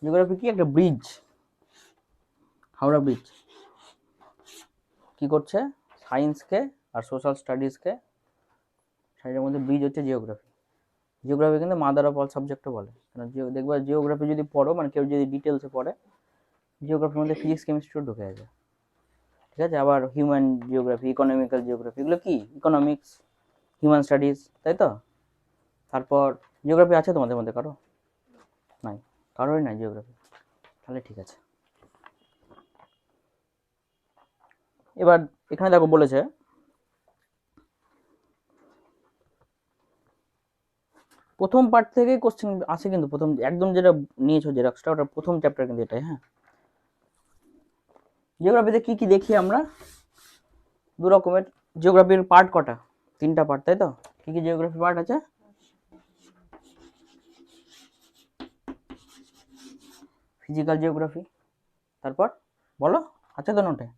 Geography কি? একটা bridge, Howrah bridge. কি করছে? সায়েন্সকে আর সোশ্যাল স্টাডিজকে সাইডের মধ্যে ব্রিজ হচ্ছে জিওগ্রাফি। জিওগ্রাফি কিন্তু মাদার অফ অল সাবজেক্টও বলে। দেখবা জিওগ্রাফি যদি পড়ো, মানে কেউ যদি ডিটেলসে পড়ে, জিওগ্রাফির মধ্যে ফিজিক্স কেমিস্ট্রিও ঢুকে আছে, ঠিক আছে? আবার হিউম্যান জিওগ্রাফি, ইকোনমিক্যাল জিওগ্রাফি, এগুলো কি? ইকোনমিক্স, হিউম্যান স্টাডিজ, তাই তো? তারপর জিওগ্রাফি আছে তোমাদের মধ্যে কারো? নাই, কারোই নাই জিওগ্রাফি, তাহলে ঠিক আছে। এবার এখানে দেখো বলেছে প্রথম পার্ট থেকেই কোশ্চেন আসে, কিন্তু প্রথম একদম যেটা নিয়েছো জেরক্সটা, ওটা প্রথম চ্যাপ্টার কিন্তু এটাই। হ্যাঁ, জিওগ্রাফিতে কি কি দেখি আমরা? দু রকমের। জিওগ্রাফির পার্ট কটা? 3টা পার্ট, তাই তো? কি কি জিওগ্রাফি পার্ট আছে? ফিজিক্যাল জিওগ্রাফি, তারপর বলো, আছে তো নোটে?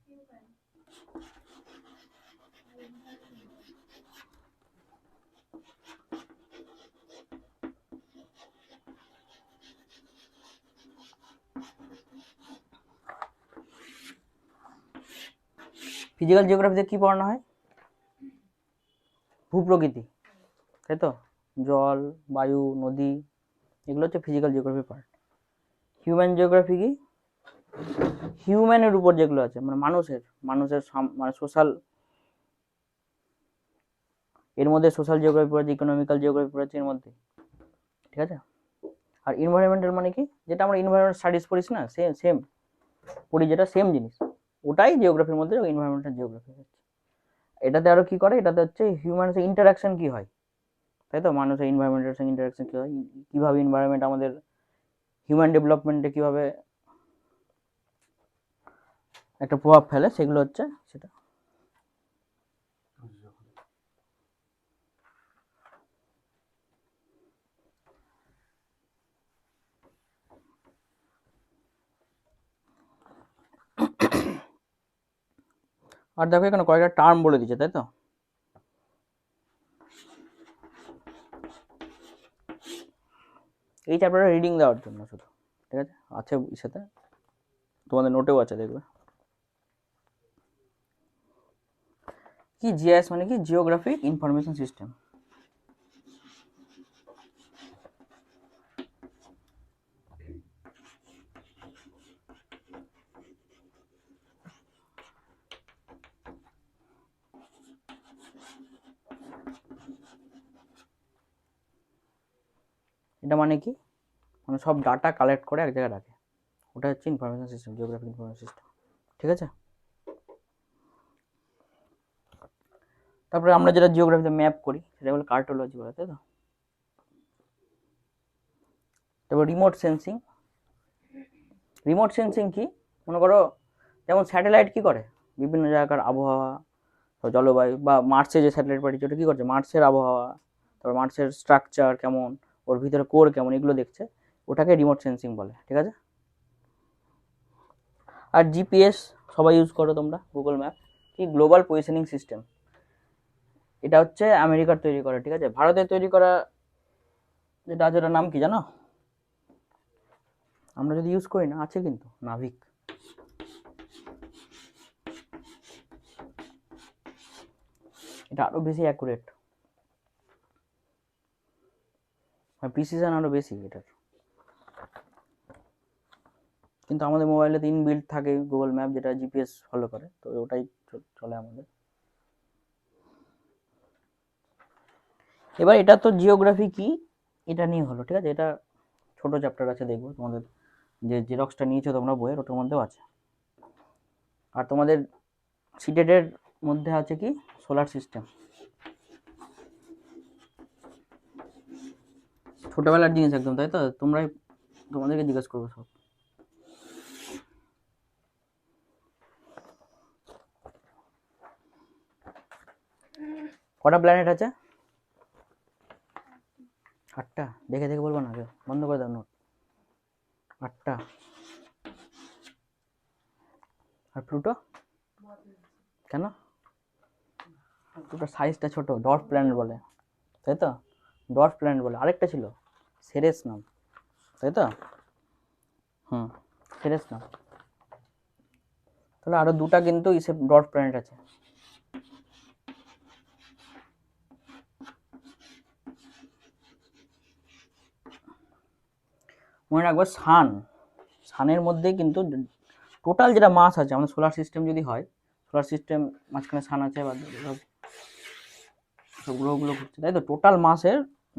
ফিজিক্যাল জিওগ্রাফিতে কি পড়ানো হয়? ভূপ্রকৃতি, তাই তো? জল, বায়ু, নদী, এগুলো হচ্ছে physical geography part. Human geography কি? হিউম্যানের উপর যেগুলো আছে, মানে মানুষের মানে সোশ্যাল, এর মধ্যে সোশ্যাল জিওগ্রাফি পড়েছে, ইকোনমিক্যাল জিওগ্রাফি পড়েছে এর মধ্যে, ঠিক আছে? আর এনভায়রনমেন্টাল মানে কি? যেটা আমরা এনভায়রনমেন্ট স্টাডিজ পড়িস না, সেম সেম পড়ি, যেটা সেম জিনিস, ওটাই জিওগ্রাফির মধ্যে এনভায়রনমেন্টাল জিওগ্রাফি হচ্ছে। এটাতে আরো কি করে? এটাতে হচ্ছে হিউম্যানের ইন্টারাকশন কি হয়, তাই তো? মানুষের এনভায়রনমেন্টের সঙ্গে ইন্টারাকশন কি হয়, কিভাবে এনভায়রনমেন্ট আমাদের হিউম্যান ডেভেলপমেন্টে কিভাবে একটা প্রভাব ফেলে, সেগুলো হচ্ছে সেটা। আর দেখো এখানে কয়েকটা টার্ম বলে দিচ্ছে, তাই তো? এই চ্যাপ্টারটা রিডিং দেওয়ার জন্য শুধু, ঠিক আছে? আছে সাথে, তোমাদের নোটেও আছে, দেখবে। কি জিআইএস মানে কি? Geographic information system. এটা মানে কি? মানে সব ডাটা কালেক্ট করে এক জায়গায় রাখে, ওটা হচ্ছে information system, geographic information system, ঠিক আছে? তারপরে আমরা যেটা জিওগ্রাফিতে ম্যাপ করি সেটা বলে কার্টোলজি বলে, তাই তো? তারপর রিমোট সেন্সিং। রিমোট সেন্সিং কি? মনে করো যেমন স্যাটেলাইট কি করে? বিভিন্ন জায়গার আবহাওয়া, জলবায়ু, বা মার্সে যে স্যাটেলাইট পাঠিয়েছে ওটা কি করছে? মার্সের আবহাওয়া, তারপর মার্সের স্ট্রাকচার কেমন, ওর ভিতরে কোর কেমন, এগুলো দেখছে, ওটাকে রিমোট সেন্সিং বলে, ঠিক আছে? আর জিপিএস সবাই ইউজ করো তোমরা, গুগল ম্যাপ কি? Global positioning system. এটা হচ্ছে আমেরিকার তৈরি করা, ঠিক আছে? ভারতের তৈরি করা যেটা আছে, ওটার নাম কি জানো? আমরা যদি ইউজ করি না, আছে কিন্তু, নাভিক। এটা আরো বেশি অ্যাকুরেট, প্রিসিশন আরো বেশি এটার। কিন্তু আমাদের মোবাইলে তো ইনবিল্ট থাকে গুগল ম্যাপ, যেটা জিপিএস ফলো করে, তো ওটাই চলে আমাদের। এবার এটা তো জিওগ্রাফি কি, এটা নিয়ে হলো, ঠিক আছে? এটা ছোট চ্যাপ্টার আছে, দেখবো তোমাদের যে জেরক্সটা নিয়েছো তোমরা বইয়ের, ওটার মধ্যেও আছে। আর তোমাদের সিটেটের মধ্যে আছে কি? Solar system. ছোটবেলার জিনিস একদম, তাই তো? তোমরাই, তোমাদেরকে জিজ্ঞেস করবো সব। কটা প্ল্যানেট আছে? 8টা। দেখে দেখে বলবো না, বন্ধ করে দাও নোট। 8টা। আর প্লুটো? কেন? প্লুটোর সাইজটা ছোট, ডর্ফ প্ল্যানেট বলে, তাই তো? ডর্ফ প্ল্যানেট বলে। আরেকটা ছিল সেরেস নাম, তাই তো? সিরিয়াস না, তাহলে আরো দুটা কিন্তু ইসে ডট প্ল্যানেট আছে। মনে রাখবো সানের মধ্যে কিন্তু টোটাল যেটা মাস আছে আমাদের সোলার সিস্টেম যদি হয়, সোলার সিস্টেম মাঝখানে সান আছে বা সব গ্রহগুলো ঘুরছে, তাই তো টোটাল মাসের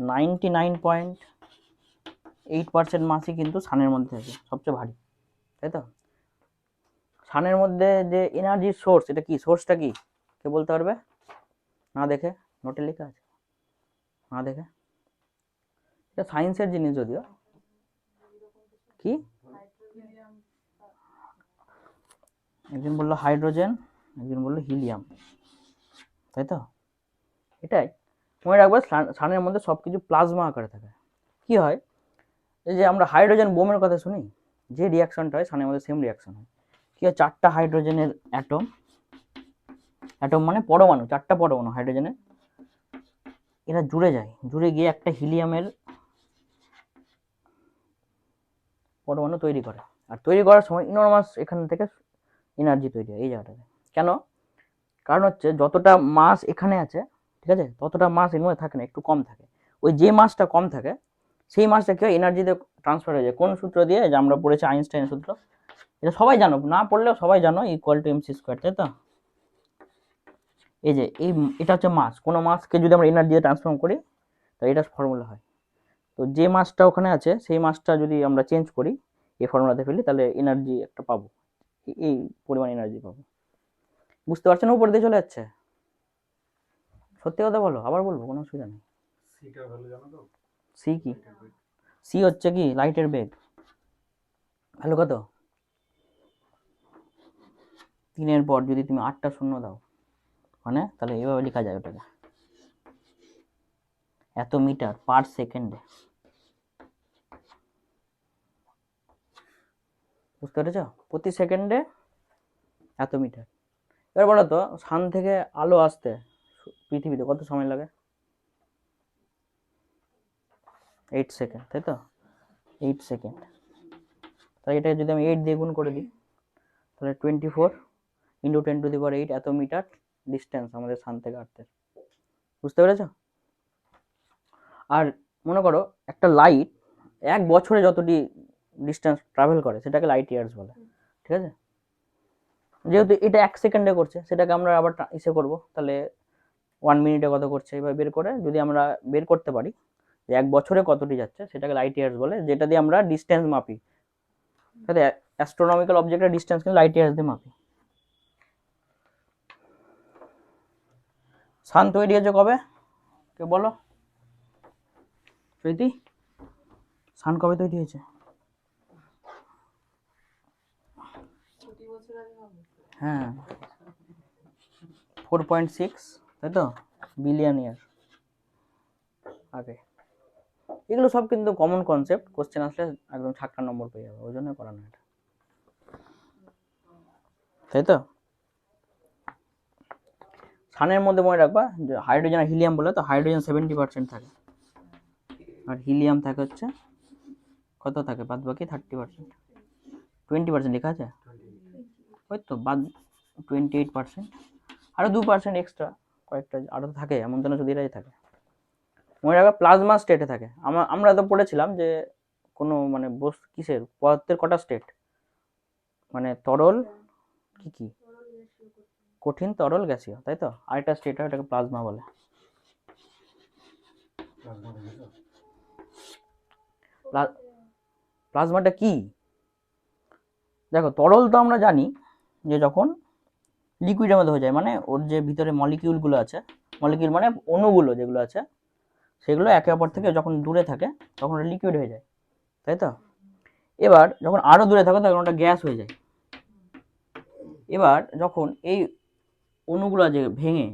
99.8% মাসই কিন্তু সানের মধ্যে আছে, সবচেয়ে ভারী, তাই তো। সানের মধ্যে যে এনার্জির সোর্স, এটা কি, সোর্সটা কি কে বলতে পারবে? না দেখে, নোটে লেখা আছে, না দেখে, এটা সায়েন্সের জিনিস যদিও। কি একজন বললো হাইড্রোজেন, একজন বললো হিলিয়াম, তাই তো। এটাই মনে রাখবে, সানের মধ্যে সবকিছু প্লাজমা আকারে থাকে। কি হয়, এই যে আমরা হাইড্রোজেন বোমের কথা শুনি, যে রিয়াকশনটা হয় সানের মধ্যে সেম রিয়াকশন হয়। কি হয়, চারটা হাইড্রোজেনের অ্যাটম, অ্যাটম মানে পরমাণু, চারটা পরমাণু হাইড্রোজেনের, এরা জুড়ে যায়, জুড়ে গিয়ে একটা হিলিয়ামের পরমাণু তৈরি করে। আর তৈরি করার সময় ইনরমাস এখান থেকে এনার্জি তৈরি হয় এই জায়গাটাতে। কেন? কারণ হচ্ছে যতটা মাস এখানে আছে, ঠিক আছে, ততটা মাস এর মধ্যে থাকে না, একটু কম থাকে। ওই যে মাসটা কম থাকে সেই মাসটা কি হয়, এনার্জিতে ট্রান্সফার হয়ে যায়। কোন সূত্র দিয়ে? যে আমরা পড়েছি আইনস্টাইনের সূত্র, এটা সবাই জানো, না পড়লেও সবাই জানো, ইকুয়াল টু এমসি স্কোয়ার, তাই তো। এই যে এটা হচ্ছে মাস, কোনো মাসকে যদি আমরা এনার্জিতে ট্রান্সফর্ম করি তাহলে এটা ফর্মুলা হয়। তো যে মাসটা ওখানে আছে সেই মাসটা যদি আমরা চেঞ্জ করি এই ফর্মুলাতে ফেলি, তাহলে এনার্জি একটা পাবো, এই পরিমাণ এনার্জি পাবো। বুঝতে পারছেন? উপর দিয়ে চলে যাচ্ছে। সত্যি কথা বলো, আবার বলবো, কোনো অসুবিধা নেই। সি কি? সি হচ্ছে কি, লাইটের বেগ। ভালো কত? 3 পর যদি তুমি 8টা শূন্য দাও, মানে তাহলে এভাবে লেখা যায় ওটাকে, এত মিটার পার সেকেন্ডে। বুঝতে পেরেছ? প্রতি সেকেন্ডে এত মিটার। এবার বলো তো, সান থেকে আলো আসতে পৃথিবীতে কত সময় লাগে? 8 সেকেন্ড, তাই তো, 8 সেকেন্ড। তাহলে এটা যদি আমি 8 দিয়ে গুণ করে দিই, তাহলে 24 ইন্টু 10⁸ এত মিটার ডিস্টেন্স আমাদের সান থেকে আর্থের। বুঝতে পেরেছ? আর মনে করো একটা লাইট 1 বছরে যতটি ডিস্টেন্স ট্রাভেল করে সেটাকে লাইট ইয়ার্স বলে, ঠিক আছে। যেহেতু এটা 1 সেকেন্ডে করছে, সেটাকে আমরা আবার ইসে করবো, তাহলে 1 মিনিটে কত করছে এবার বের করে যদি আমরা বের করতে পারি যে 1 বছরে কতটি যাচ্ছে, সেটাকে লাইট ইয়ার্স বলে, যেটা দিয়ে আমরা ডিস্টেন্স মাপি। তাহলে অ্যাস্ট্রোনমিক্যাল অবজেক্টের ডিস্টেন্স কিন্তু লাইট ইয়ার্স দিয়ে মাপি। সান তৈরি হয়েছে কবে কে বলো? প্রীতি, সান কবে তৈরি হয়েছে? হ্যাঁ, 4.6, তাই তো, বিলিয়ন ইয়ার আগে। এগুলো সব কিন্তু কমন কনসেপ্ট, কোশ্চেন আসলে একদম 56 নম্বর পেয়ে যাবে, ওই জন্য করানো এটা, তাই তো। সানের মধ্যে মনে রাখবা যে হাইড্রোজেন আর হিলিয়াম বলে, তো হাইড্রোজেন 70% থাকে আর হিলিয়াম থাকে হচ্ছে কত থাকে, বাদ বাকি 30%, 20% লেখা আছে, ওই তো বাদ 28%, আরো 2% এক্সট্রা কয়েকটা আরো থাকে, এমন তো না শুধু এটাই থাকে। মনে রাখবা প্লাজমা স্টেটে থাকে। আমরা তো পড়েছিলাম যে কোনো মানে বস্তু কিসের পদার্থের কটা স্টেট, মানে তরল, কি কি, কঠিন, তরল, গ্যাসীয়, তাই তো। আরেকটা স্টেট হয়, ওটাকে প্লাজমা বলে। প্লাজমাটা কি? দেখো, তরল তো আমরা জানি যে যখন লিকুইডের মধ্যে হয়ে যায়, মানে ওর যে ভিতরে মলিকিউলগুলো আছে, মলিকিউল মানে অণুগুলো যেগুলো আছে, সেগুলো একে অপর থেকে যখন দূরে থাকে তখন ওটা লিকুইড হয়ে যায়, তাই তো। এবার যখন আরো দূরে থাকে তখন ওটা গ্যাস হয়ে যায়। এবার যখন এই অণুগুলো যে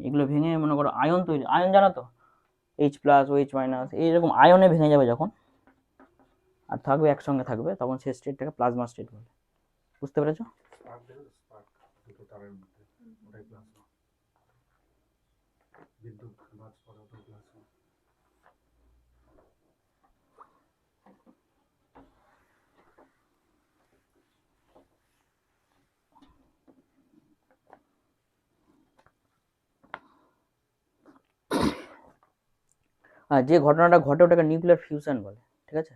এগুলো ভেঙে মনে করো আয়ন তৈরি, আয়ন জানো তো, H+, OH-, এইরকম আয়নে ভেঙে যাবে যখন, আর থাকবে একসঙ্গে থাকবে, তখন সেই স্টেটটাকে প্লাজমা স্টেট বলে। বুঝতে পেরেছো? আর যে ঘটনাটা ঘটে ওটাকে নিউক্লিয়ার ফিউশন বলে, ঠিক আছে,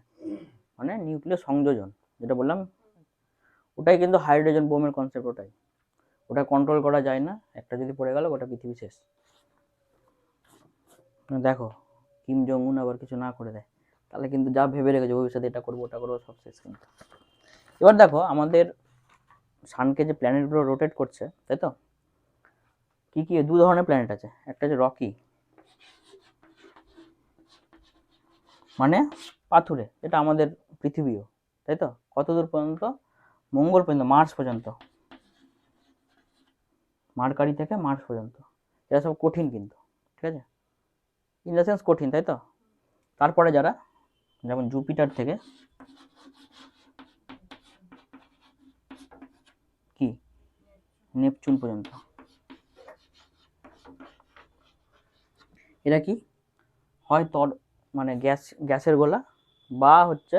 মানে নিউক্লিয়ার সংযোজন যেটা বললাম, ওটাই কিন্তু হাইড্রোজেন বোমের কনসেপ্ট। ওটা কন্ট্রোল করা যায় না, একটা যদি পড়ে গেল ওটা পৃথিবী শেষ। দেখো কিম জং উন আবার কিছু না করে দেয়, তাহলে কিন্তু যা ভেবে রেখেছে ভবিষ্যতে এটা করবো ওটা করবো সব শেষ কিন্তু। এবার দেখো আমাদের সানকে যে প্ল্যানেটগুলো রোটেট করছে, তাই তো, কি কি দু ধরনের প্ল্যানেট আছে, একটা হচ্ছে রকি মানে পাথুরে, এটা আমাদের পৃথিবীও, তাই তো, কত দূর পর্যন্ত, মঙ্গল পর্যন্ত, মার্স পর্যন্ত, মার্কারি থেকে মার্স পর্যন্ত, এরা সব কঠিন কিন্তু, ঠিক আছে, ইন দ্য সেন্স কঠিন, তাই তো। তারপরে যারা যেমন জুপিটার থেকে কি নেপচুন পর্যন্ত, এরা কি হয় তর মানে গ্যাসের গোলা, বা হচ্ছে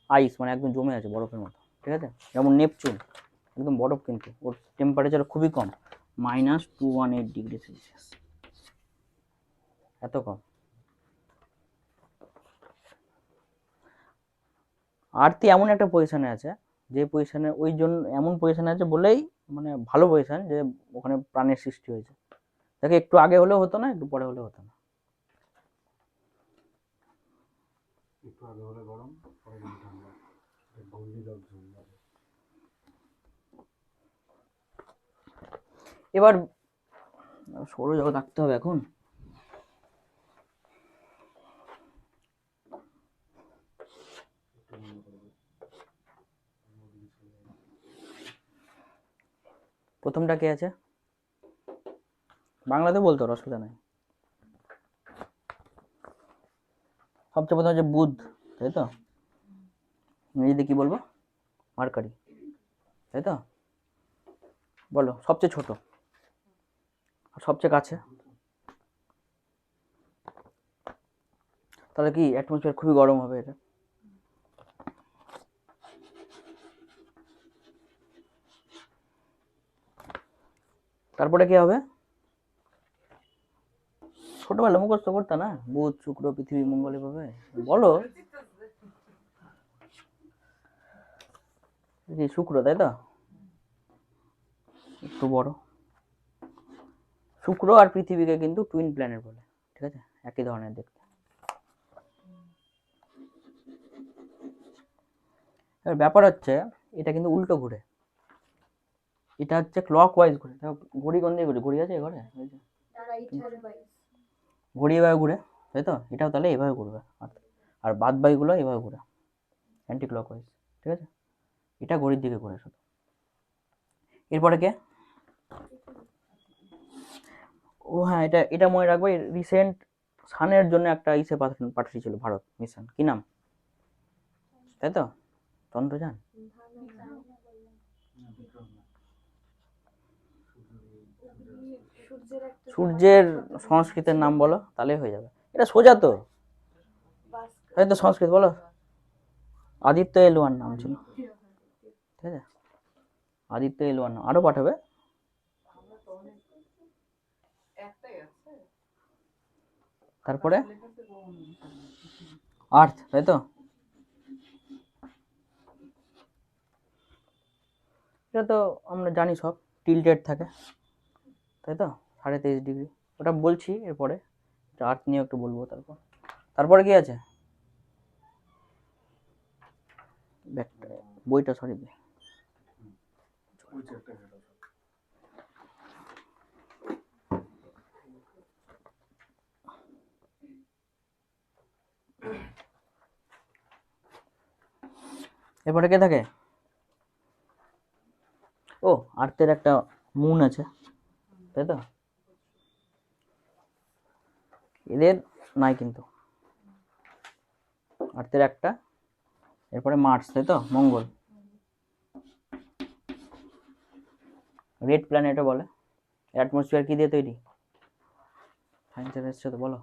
আইস মানে একদম জমে আছে বরফের মতো, ঠিক আছে। যেমন নেপচুন একদম বরফ, কিন্তু ওর টেম্পারেচার খুবই কম, -218°C, এত কম। আর্থ এমন একটা পজিশনে আছে, যে পজিশনে ওই জন্য এমন পজিশনে আছে বলেই মানে ভালো পজিশন, যে ওখানে প্রাণের সৃষ্টি হয়েছে। দেখে একটু আগে হলেও হতো না, একটু পরে হলেও হতো না। একটু আগে হলে গরম, পরে ঠান্ডা, এবার সৌরজগৎ রাখতে হবে এখন। প্রথমটা কে আছে, বাংলাতে বলতে পারো, অসুবিধা নাই। সবচেয়ে প্রথম হচ্ছে বুধ, তাই তো, ইংরেজিতে কি বলবো, মার্কারি, তাই তো। বলো সবচেয়ে ছোট আর সবচেয়ে কাছে, তাহলে কি অ্যাটমসফিয়ার খুবই গরম হবে এটা। তারপরে কি হবে, ছোটবেলা মুখস্থ করতে না, বুধ শুক্র পৃথিবী মঙ্গল, এভাবে বলো, শুক্র, তাই তো, একটু বড়। শুক্র আর পৃথিবীকে কিন্তু টুইন প্ল্যানেট বলে, ঠিক আছে, একই ধরনের দেখতে। এবার ব্যাপার হচ্ছে এটা কিন্তু উল্টো ঘুরে, এটা হচ্ছে ক্লক ওয়াইজ ঘুরে। ঘড়ি কোন দিকে ঘুরে, ঘড়ি আছে ঘরে, ঘড়ি এভাবে ঘুরে, তাই তো, এটাও তাহলে এভাবে ঘুরবে, আর বাদ বাকিগুলো এভাবে ঘুরে অ্যান্টি ক্লক ওয়াইজ, ঠিক আছে, এটা ঘড়ির দিকে ঘুরে শুধু। এরপরে কে, ও হ্যাঁ, এটা এটা মনে রাখবে, রিসেন্ট সানের জন্য একটা ইসে পাঠিয়েছিল ভারত মিশন, কি নাম, তাই তো, চন্দ্রযান। সূর্যের সংস্কৃতের নাম বলো, তাহলে হয়ে যাবে, এটা সোজা তো, তাই তো, সংস্কৃত বলো, আদিত্য এল1 নাম ছিল, ঠিক আছে, আদিত্য এল1 নাম, আরো পাঠাবে। তারপরে আর্থ, তাই তো, এটা তো আমরা জানি সব টিল্টেড থাকে, তাই তো, 23.5°, ওটা বলছি এরপরে, আর্থ নিয়ে একটু বলবো। তারপরে কি আছে, বইটা সরি, এরপরে কে থাকে, ও আর্থের একটা মুন আছে, তাই তো, এদের নাই কিন্তু, আর্থের একটা, এরপরে মার্স, তাই তো, মঙ্গল, রেড প্ল্যানেটও বলে। অ্যাটমসফিয়ার কি দিয়ে তৈরি, সায়েন্সের এসছে তো, বলো,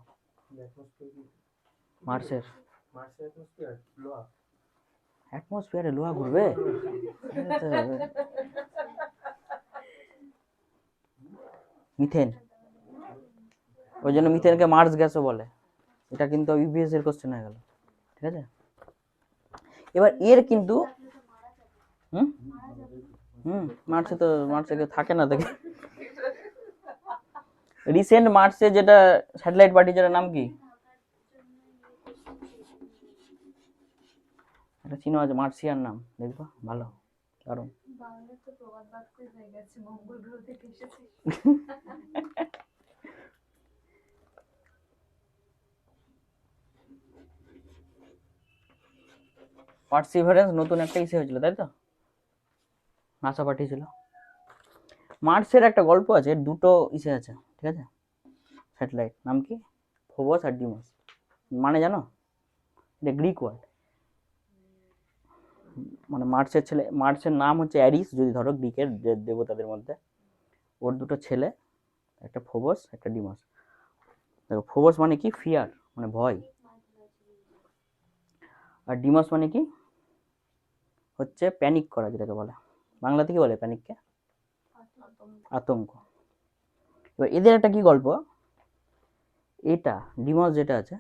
মার্সের অ্যাটমসফিয়ারে লোহা ঘুরবে, মিথেন, ওই জন্য মিথেনকে মার্স গ্যাসও বলে, এটা কিন্তু ইউপিএস এর কোশ্চেন হয়ে গেল, ঠিক আছে। এবার এর কিন্তু হুম হুম মার্সে কেউ থাকে না দেখে। রিসেন্ট মার্সে যেটা স্যাটেলাইট পার্টি, যেটার নাম কি, একটা চিনো আছে মার্সিয়ান নাম, দেখবা ভালো কারণ পার্সিভারেন্স নতুন একটা ইসে হয়েছিল তাই তো, নাসা পাঠিয়েছিল। মার্সের একটা গল্প আছে, দুটো ইসে আছে, ঠিক আছে, স্যাটেলাইট, নাম কি, ফোবস আর ডিমস। মানে জানো, এটা গ্রিক ওয়ার্ড, মানে মার্সের ছেলে, মার্সের নাম হচ্ছে অ্যারিস যদি ধরো গ্রিকের দেবতাদের মধ্যে। ওর দুটো ছেলে, একটা ফোবস একটা ডিমস। দেখো ফোবস মানে কি, ফিয়ার মানে ভয়, আর ডিমস মানে কি হচ্ছে প্যানিক করা, যেটাকে বলে, বাংলাতে কি বলে প্যানিককে, আতঙ্ক। এবার এদের একটা কি গল্প, এটা ডিমস যেটা আছে,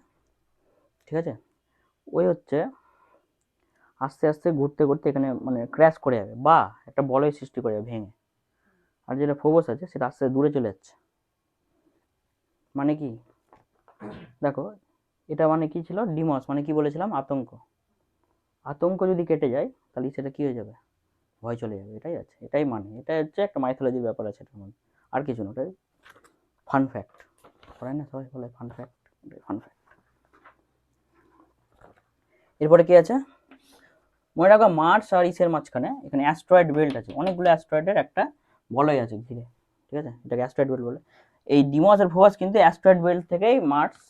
ঠিক আছে, ওই হচ্ছে আস্তে আস্তে ঘুরতে ঘুরতে এখানে মানে ক্র্যাশ করে যাবে বা একটা বলয় সৃষ্টি করে যাবে ভেঙে। আর যেটা ফোবস আছে সেটা আস্তে আস্তে দূরে চলে যাচ্ছে। মানে কি দেখো, এটা মানে কি ছিল, ডিমস মানে কি বলেছিলাম, আতঙ্ক। আতঙ্ক যদি কেটে যায় তাহলে সেটা কি হয়ে যাবে, ভয় চলে যাবে, এটাই আছে, এটাই মানে, এটা হচ্ছে একটা মাইথোলজির ব্যাপার আছে এটার মধ্যে, আর কিছু না, ওটাই ফান ফ্যাক্ট, পড়ায় না সবাই বলে ফান ফ্যাক্ট, ফান ফ্যাক্ট। এরপরে কি আছে, মনে রাখো মার্স আর ইসের মাঝখানে এখানে অ্যাস্ট্রয়েড বেল্ট আছে, অনেকগুলো অ্যাস্ট্রয়েডের একটা বলয় আছে ঘিরে, ঠিক আছে, এটাকে অ্যাস্ট্রয়েড বেল্ট বলে। এই ডিমস আর ফোবাস কিন্তু অ্যাস্ট্রয়েড বেল্ট থেকেই মার্স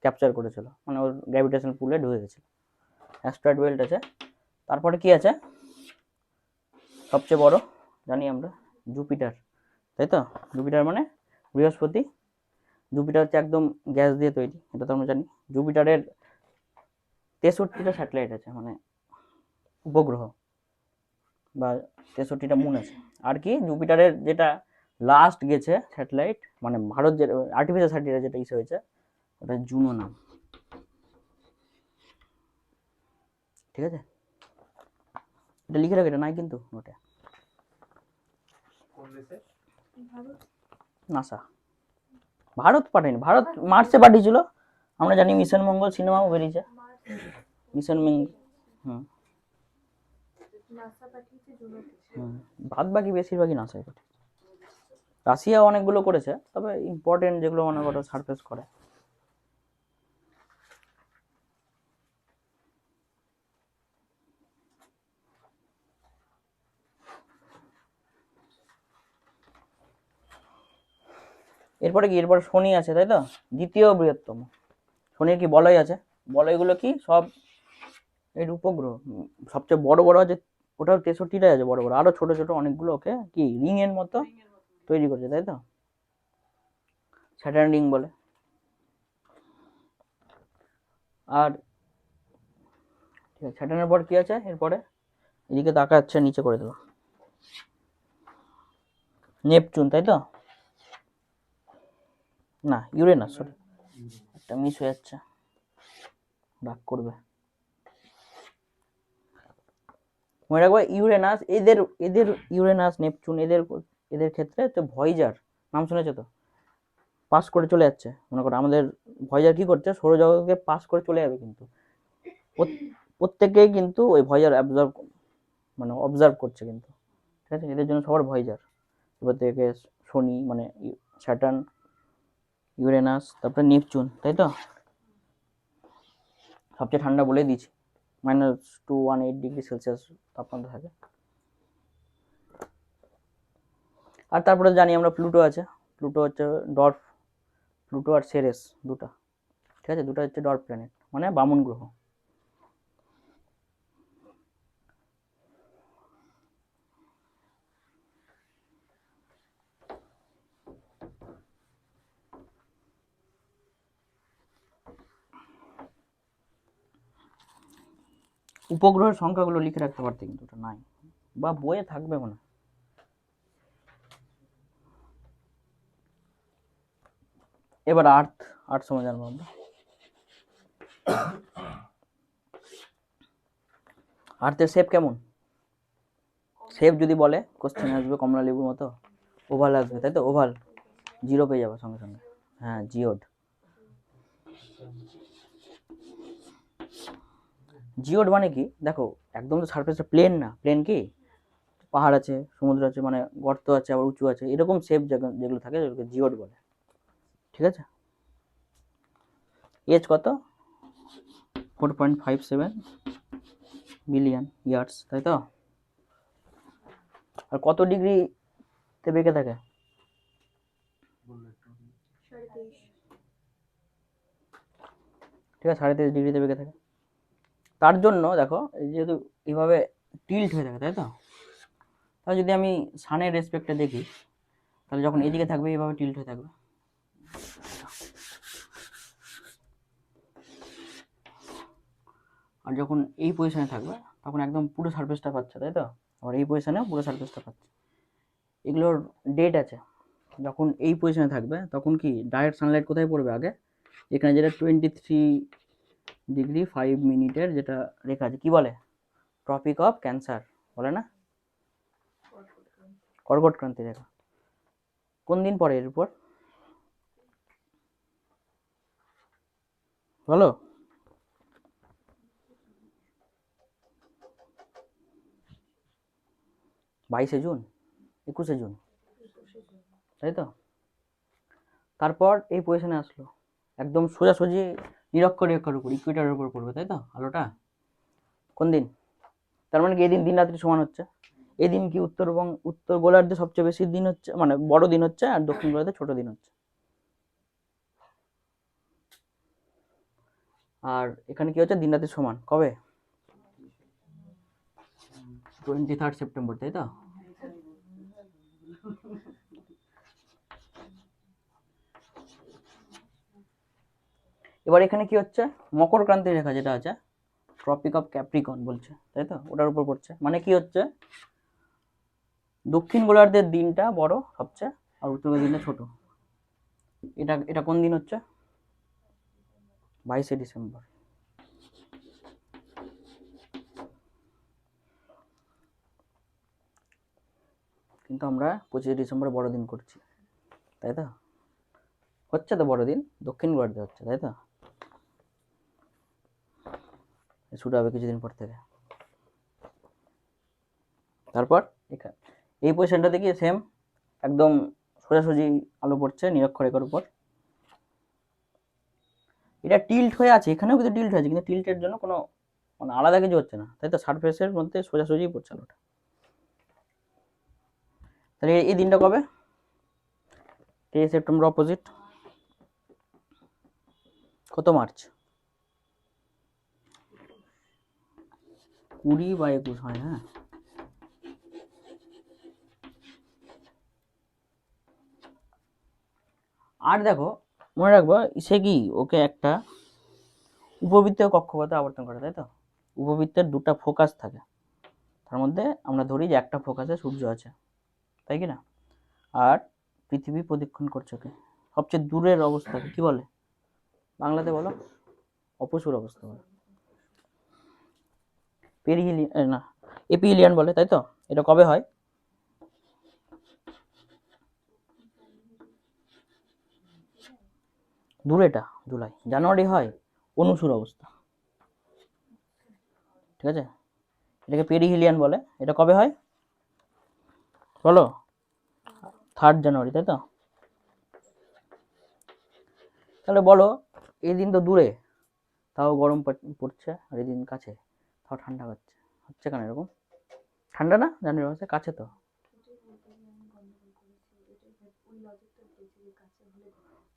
ক্যাপচার করেছিল, মানে ওর গ্র্যাভিটেশনাল পুলে ঢুকে গেছিল, অ্যাস্ট্রয়েড বেল্ট আছে। তারপরে কি আছে, সবচেয়ে বড় জানি আমরা জুপিটার, তাই তো, জুপিটার মানে বৃহস্পতি। জুপিটার হচ্ছে একদম গ্যাস দিয়ে তৈরি, এটা তো আমরা জানি। জুপিটারের 63টা স্যাটেলাইট আছে, মানে উপগ্রহ, বা 63টা মুন আছে। আর কি জুপিটারের যেটা লাস্ট গেছে স্যাটেলাইট, মানে ভারত যে আর্টিফিশিয়াল স্যাটেলাইট যেটা ইসে হয়েছে, ওটা জুনো নাম, ঠিক আছে, এটা লিখে রাখো, এটা নাই কিন্তু নোটে। নাসা, ভারত পাঠায়নি, ভারত মার্সে পাঠিয়েছিল, আমরা জানি মিশন মঙ্গল সিনেমাও বেরিয়েছে, মিশন মঙ্গল, হুম বাদ বাকি বেশিরভাগই নাসাই পাঠিয়েছে। রাশিয়া অনেকগুলো করেছে, তবে ইম্পর্টেন্ট যেগুলো মনে করো সারফেস করে। এরপরে কি, এরপর শনি আছে তাই তো, দ্বিতীয় বৃহত্তম। শনির কি বলয় আছে, বলয়গুলো কি সব এর উপগ্রহ, সবচেয়ে বড় বড় আছে, ওটাও 63টাই আছে বড় বড়, আরো ছোট ছোট অনেকগুলো ওকে কি রিং এর মতো তৈরি করেছে তাই তো, স্যাটার্ন রিং বলে। আর ঠিক আছে, স্যাটার্নের পর কি আছে, এরপরে এদিকে তাকাচ্ছে, নিচে করে দেবো, নেপচুন তাই তো, না ইউরেনাস, সরি একটা মিস হয়ে যাচ্ছে, রাগ করবে। মনে রাখবো ইউরেনাস, এদের এদের ইউরেনাস নেপচুন এদের এদের ক্ষেত্রে হচ্ছে ভয়েজার, নাম শুনেছো তো, পাস করে চলে যাচ্ছে, মনে করো আমাদের ভয়েজার কি করছে, সৌরজগৎকে পাস করে চলে যাবে, কিন্তু প্রত্যেকেই কিন্তু ওই ভয়েজার অবজার্ভ, মানে অবজার্ভ করছে কিন্তু, ঠিক আছে, এদের জন্য সবার ভয়েজার। এবার থেকে শনি মানে স্যাটার্ন, ইউরেনাস, তারপরে নেপচুন তাই তো, সবচেয়ে ঠান্ডা বলে দিয়েছি, -218°C তাপমাত্রা থাকে। আর তারপরে জানি আমরা প্লুটো আছে, প্লুটো হচ্ছে ডর্ফ, প্লুটো আর সেরেস দুটা, ঠিক আছে, দুটো হচ্ছে ডর্ফ প্ল্যানেট মানে বামন গ্রহ। উপগ্রহের সংখ্যাগুলো লিখে রাখতে পারতে, কিন্তু ওটা নাই, বা বইয়ে থাকবে মনে। এবার আর্থ, আর্থ সময় জানবো আমরা, আর্থের শেপ কেমন? শেপ যদি বলে কোশ্চেন আসবে কমলা লেবুর মতো, ওভাল আসবে, তাই তো? ওভাল, জিরো পেয়ে যাবে সঙ্গে সঙ্গে। হ্যাঁ, জিওড। জিওড মানে কি দেখো, একদম তো সারফেসটা প্লেন না। প্লেন কি, পাহাড় আছে, সমুদ্র আছে, মানে গর্ত আছে, আবার উঁচু আছে, এরকম শেপ যেগুলো থাকে সেগুলোকে জিওড বলে। ঠিক আছে? এজ কত? 4.57 বিলিয়ন ইয়ার্স, তাই তো? আর কত ডিগ্রিতে বেঁকে থাকে? ঠিক আছে, 23.5 ডিগ্রিতে বেঁকে থাকে। তার জন্য দেখো, যেহেতু এইভাবে টিল্ট হয়ে থাকে, তাই তো? তাহলে যদি আমি সানের রেসপেক্টে দেখি, তাহলে যখন এদিকে থাকবে এইভাবে টিল্ট হয়ে থাকবে, আর যখন এই পজিশনে থাকবে তখন একদম পুরো সারফেসটা পাচ্ছে, তাই তো? আর এই পজিশনে পুরো সারফেসটা পাচ্ছে। এগুলোর ডেট আছে। যখন এই পজিশনে থাকবে তখন কি ডাইরেক্ট সানলাইট কোথায় পড়বে আগে? এখানে যেটা 23°5' যেটা রেখা আছে, কি বলে? ট্রপিক অফ ক্যান্সার বলে না? কর্কট ক্রান্তি রেখা। কোন দিন পরে এর উপর বলো? 22 জুন, 21 জুন, তাই তো? তারপর এই পজিশনে আসলো, একদম সোজাসুজি নিরক্ষরেখার উপর, ইকুয়েটারের উপর পড়বে, তাই তো আলোটা? কোন দিন? তার মানে কি এই দিন দিন রাত্রি সমান হচ্ছে। এই দিন কি উত্তর এবং উত্তর গোলার্ধে সবচেয়ে বেশি দিন হচ্ছে, মানে বড় দিন হচ্ছে, আর দক্ষিণ গোলার্ধে ছোট দিন হচ্ছে। আর এখানে কি হচ্ছে, দিন রাত্রি সমান কবে? 23 সেপ্টেম্বর, তাই তো? এবার এখানে কি হচ্ছে, মকর ক্রান্তি রেখা যেটা আছে, ট্রপিক অফ ক্যাপ্রিকন বলছে, তাই তো? ওটার উপর পড়ছে। মানে কি হচ্ছে, দক্ষিণ গোলার্ধের দিনটা বড় সবচেয়ে, আর উত্তর গোলার্ধের দিনটা ছোট। এটা এটা কোন দিন হচ্ছে? 22 ডিসেম্বর। কিন্তু আমরা 25 ডিসেম্বর বড় দিন করছি, তাই তো? হচ্ছে তো বড় দিন, দক্ষিণ গোলার্ধে হচ্ছে, তাই তো? শুরু হবে কিছুদিন পর থেকে। তারপর এখানে এই পজিশনটা থেকে সেম একদম সোজাসুজি আলো পড়ছে নিরক্ষরেখার উপর। এটা টিল্ট হয়ে আছে, এখানেও কিন্তু টিল্ট হয়েছে, কিন্তু টিল্টের জন্য কোনো মানে আলাদা কিছু হচ্ছে না, তাই তো? সারফেসের মধ্যে সোজাসুজি পড়ছে আলোটা। তাহলে এই দিনটা কবে? 23 সেপ্টেম্বর অপোজিট কত মার্চ? 20 বা 21 হয়, হ্যাঁ। আর দেখো, মনে রাখবো সে কি ওকে একটা উপবৃত্তীয় কক্ষপথে আবর্তন করে, তাই তো? উপবৃত্তের দুটো ফোকাস থাকে, তার মধ্যে আমরা ধরি যে একটা ফোকাসে সূর্য আছে, তাই কি না? আর পৃথিবী প্রদক্ষিণ করছে ওকে, সবচেয়ে দূরের অবস্থাকে কি বলে বাংলাতে বলো? অপসূর অবস্থা বলে, পেরিহিলিয়ান না, এপিহিলিয়ান বলে, তাই তো? এটা কবে হয়? দূরেটা জুলাই। জানুয়ারি হয় অনুসূর অবস্থা, ঠিক আছে? এটাকে পেরিহিলিয়ান বলে। এটা কবে হয় বলো? 3 জানুয়ারি, তাই তো? তাহলে বলো, এই দিন তো দূরে তাও গরম পড়ছে, আর এই দিন কাছে তাও ঠান্ডা হচ্ছে, হচ্ছে কেন এরকম? ঠান্ডা না জানুয়ারি মাসে, কাছে তো।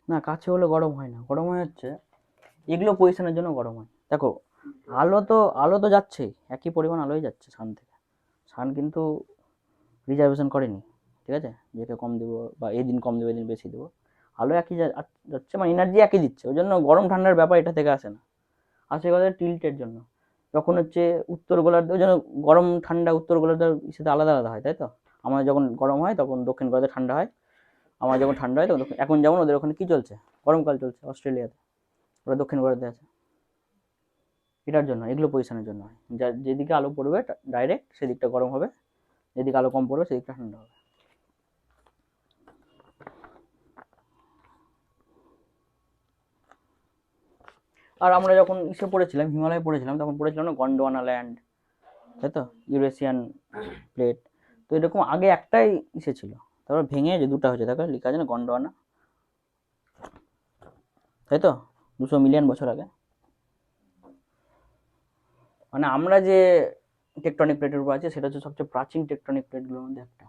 না, কাছে হলে গরম হয় না, গরম হয় হচ্ছে এগুলো পজিশনের জন্য গরম হয়। দেখো, আলো তো যাচ্ছেই, একই পরিমাণ আলোই যাচ্ছে সান থেকে। সান কিন্তু রিজার্ভেশন করেনি, ঠিক আছে? যেটা কম দেবো বা এই দিন কম দেবো এই দিন বেশি দেবো, আলো একই যাচ্ছে, মানে এনার্জি একই দিচ্ছে। ওই জন্য গরম ঠান্ডার ব্যাপার এটা থেকে আসে না, আসে কথা টিল্টের জন্য। যখন হচ্ছে উত্তর গোলার্ধে, ওই জন্য গরম ঠান্ডা উত্তর গোলার্ধের সাথে আলাদা আলাদা হয়, তাই তো? আমাদের যখন গরম হয় তখন দক্ষিণ গোলার্ধে ঠান্ডা হয়, আমার যখন ঠান্ডা হয় তখন এখন যেমন ওদের ওখানে কি চলছে, গরমকাল চলছে অস্ট্রেলিয়াতে, ওরা দক্ষিণ গোলার্ধে আছে। এটার জন্য, এগুলো পজিশনের জন্য হয়, যেদিকে আলো পড়বে ডাইরেক্ট সেদিকটা গরম হবে, যেদিকে আলো কম পড়বে সেদিকটা ঠান্ডা হবে। আর আমরা যখন ইসে পড়েছিলাম, হিমালয়ে পড়েছিলাম, তখন পড়েছিলাম না গন্ডোয়ানা ল্যান্ড, তাই তো, ইউরেশিয়ান প্লেট। তো এরকম আগে একটাই ইসে ছিল, তারপর ভেঙে যে দুটো হয়েছে, দেখো লেখা আছে না গন্ডোয়ানা, তাই তো, 200 মিলিয়ন বছর আগে। মানে আমরা যে টেকটনিক প্লেটের উপর আছে সেটা হচ্ছে সবচেয়ে প্রাচীন টেকটনিক প্লেটগুলোর মধ্যে একটা।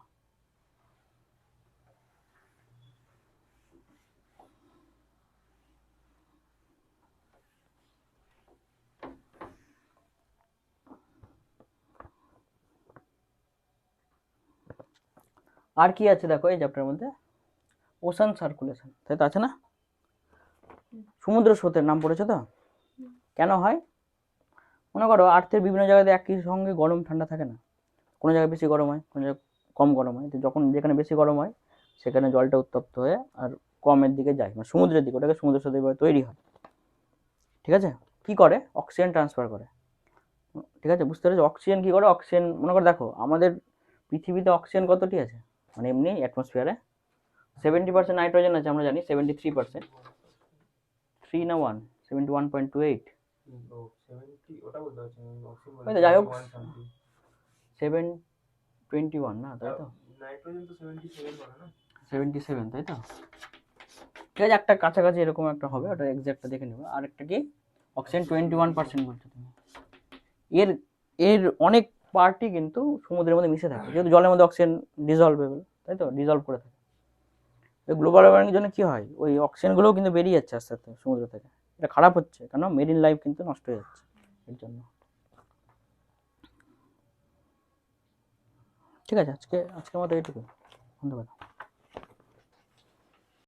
আর কি আছে দেখো এই চ্যাপ্টারের মধ্যে, ওশান সার্কুলেশন, তাই তো আছে না, সমুদ্র স্রোতের নাম পড়েছো তো, কেন হয়? মনে করো আর্থের বিভিন্ন জায়গাতে একই সঙ্গে গরম ঠান্ডা থাকে না, কোনো জায়গায় বেশি গরম হয়, কোনো জায়গায় কম গরম হয়, তো যখন যেখানে বেশি গরম হয় সেখানে জলটা উত্তপ্ত হয়ে আর কমের দিকে যায়, মানে সমুদ্রের দিকে, ওটাকে সমুদ্র স্রোত তৈরি হয়, ঠিক আছে। কি করে? অক্সিজেন ট্রান্সফার করে, ঠিক আছে, বুঝতে পেরেছো? অক্সিজেন কি করে? অক্সিজেন মনে করো দেখো আমাদের পৃথিবীতে অক্সিজেন কতটি আছে, মানে এমনি অ্যাটমসফিয়ারে 70% নাইট্রোজেন আছে, আমরা জানি 73%, 3 না 1, 71.28, যাই হোক 721 না, তাই তো, 77, তাই তো, ঠিক আছে, একটা কাছাকাছি এরকম একটা হবে, ওটা এক্সাক্টটা দেখে নেবো। আর একটা কি, অক্সিজেন 21% বলছো তুমি, এর এর অনেক পার্টই কিন্তু সমুদ্রের মধ্যে মিশে থাকে, যেহেতু জলের মধ্যে অক্সিজেন ডিজলভেবল, তাই তো, ডিজলভ করে থাকে। গ্লোবাল ওয়ার্মিং এর জন্য কি হয়, ওই অক্সিজেনগুলোও কিন্তু বেরিয়ে যাচ্ছে আস্তে আস্তে সমুদ্র থেকে, এটা খারাপ হচ্ছে, কারণ মেরিন লাইফ কিন্তু নষ্ট হয়ে যাচ্ছে এর জন্য। ঠিক আছে, আজকের মতো এইটুকু, ধন্যবাদ।